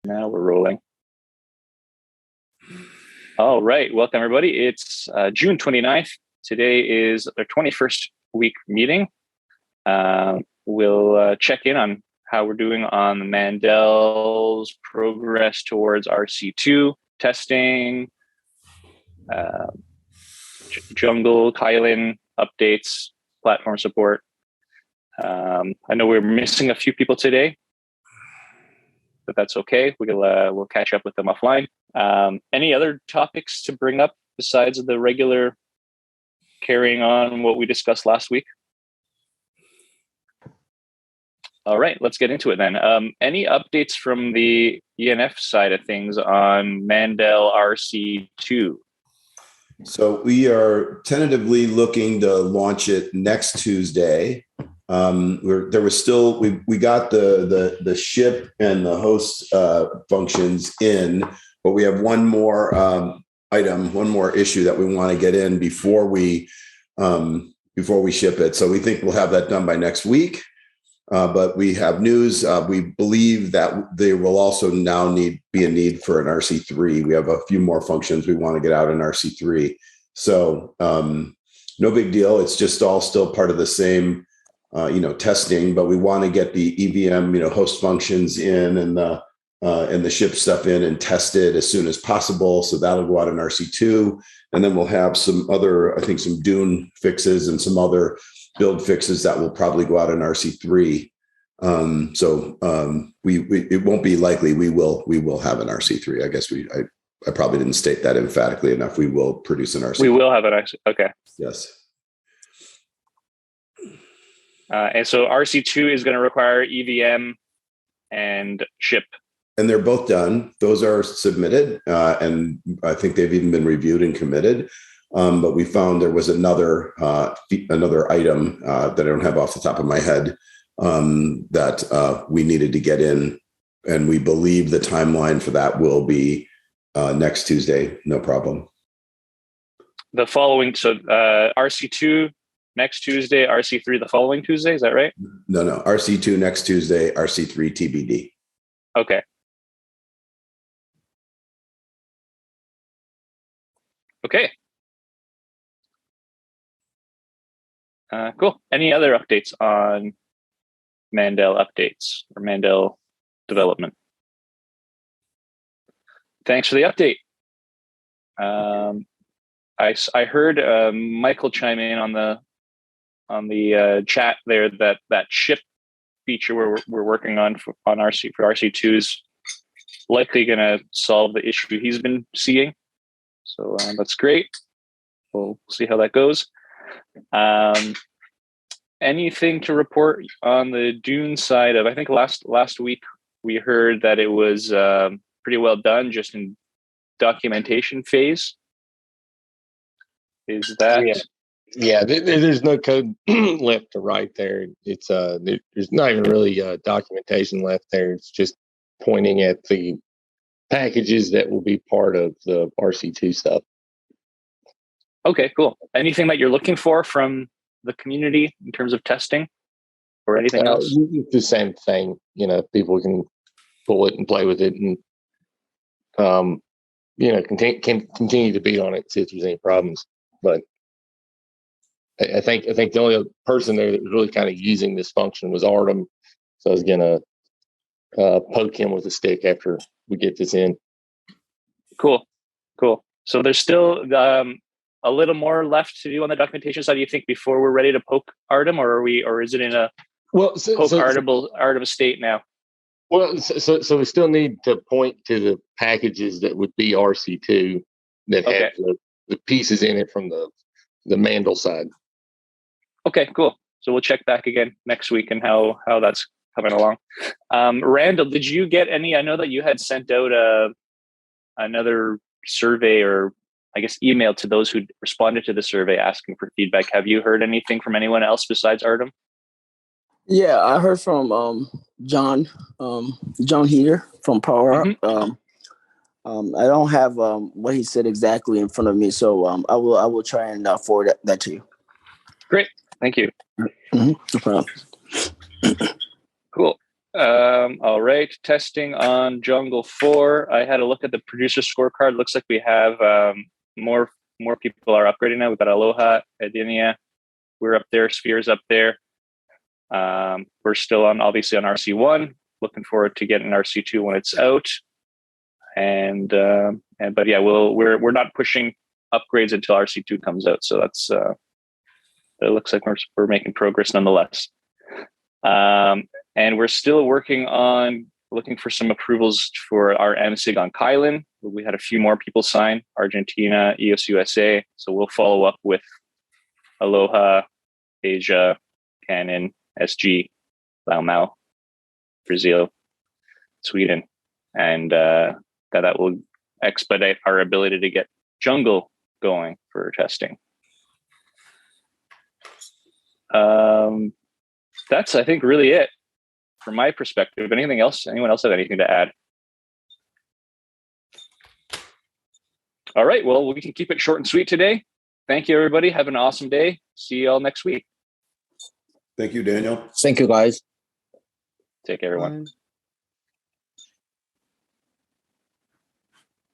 Now we're rolling. All right. Welcome, everybody. It's June 29th. Today is our 21st week meeting. We'll check in on how we're doing on Mandel's progress towards RC2 testing, Jungle, Kylin updates, platform support. I know we're missing a few people today, but that's okay. We'll catch up with them offline. Any other topics to bring up besides the regular carrying on what we discussed last week? All right, let's get into it then. Any updates from the ENF side of things on Mandel RC2? So we are tentatively looking to launch it next Tuesday. We got the SHIP and the host functions in, but we have one more one more issue that we want to get in before we ship it. So we think we'll have that done by next week. But we have news. We believe that there will also now be a need for an RC3. We have a few more functions we want to get out in RC3. So no big deal. It's just all still part of the same, testing. But we want to get the EVM, host functions in and the SHIP stuff in and tested as soon as possible. So that'll go out in RC2, and then we'll have some other, I think, some D.U.N.E fixes and some other build fixes that will probably go out in RC3. It won't be likely we will have an RC3. I guess I probably didn't state that emphatically enough. We will produce an RC3. We will have an RC. Okay. Yes. And so RC2 is going to require EVM and SHIP. And they're both done. Those are submitted, and I think they've even been reviewed and committed. But we found there was another item that I don't have off the top of my head that we needed to get in, and we believe the timeline for that will be next Tuesday. No problem. The following, so RC2 next Tuesday, RC3 the following Tuesday. Is that right? No. RC2 next Tuesday, RC3 TBD. Okay. Okay. Cool. Any other updates on Mandel updates or Mandel development? Thanks for the update. I heard Michael chime in on the chat there that SHIP feature we're working on for RC2 is likely going to solve the issue he's been seeing. So that's great. We'll see how that goes. Anything to report on the D.U.N.E side of? I think last week we heard that it was pretty well done, just in documentation phase. Is that? Yeah. There's no code left to write there. It's there's not even really documentation left there. It's just pointing at the packages that will be part of the RC2 stuff. Okay, cool. Anything that you're looking for from the community in terms of testing or anything else? The same thing. People can pull it and play with it, and continue to beat on it, see if there's any problems. But I think the only person there that was really kind of using this function was Artem. So I was gonna poke him with a stick after we get this in. Cool. So there's still a little more left to do on the documentation side, do you think, before we're ready to poke Artem, or is it in a Artem state now? Well, so we still need to point to the packages that would be RC2 that have the pieces in it from the Mandel side. Okay, cool. So we'll check back again next week and how that's coming along. Randall, did you get any? I know that you had sent out another survey, or I guess email, to those who responded to the survey asking for feedback. Have you heard anything from anyone else besides Artem? Yeah, I heard from John Heater from Power. Mm-hmm. I don't have what he said exactly in front of me, so I will try and forward that to you. Great, thank you. Mm-hmm. No problem. Cool. All right. Testing on Jungle 4. I had a look at the producer scorecard. Looks like we have more people are upgrading now. We've got Aloha, Edenia. We're up there. Sphere's up there. We're still obviously on RC1. Looking forward to getting RC2 when it's out. But yeah, we're not pushing upgrades until RC2 comes out. So that's it looks like we're making progress nonetheless. And we're still working on looking for some approvals for our MSIG on Kylin. We had a few more people sign, Argentina, EOS USA. So we'll follow up with Aloha, Asia, Canon, SG, Lao Mau, Brazil, Sweden. And that will expedite our ability to get Jungle going for testing. That's, I think, really it from my perspective. Anything else? Anyone else have anything to add? All right. Well, we can keep it short and sweet today. Thank you, everybody. Have an awesome day. See you all next week. Thank you, Daniel. Thank you, guys. Take care, everyone. Bye.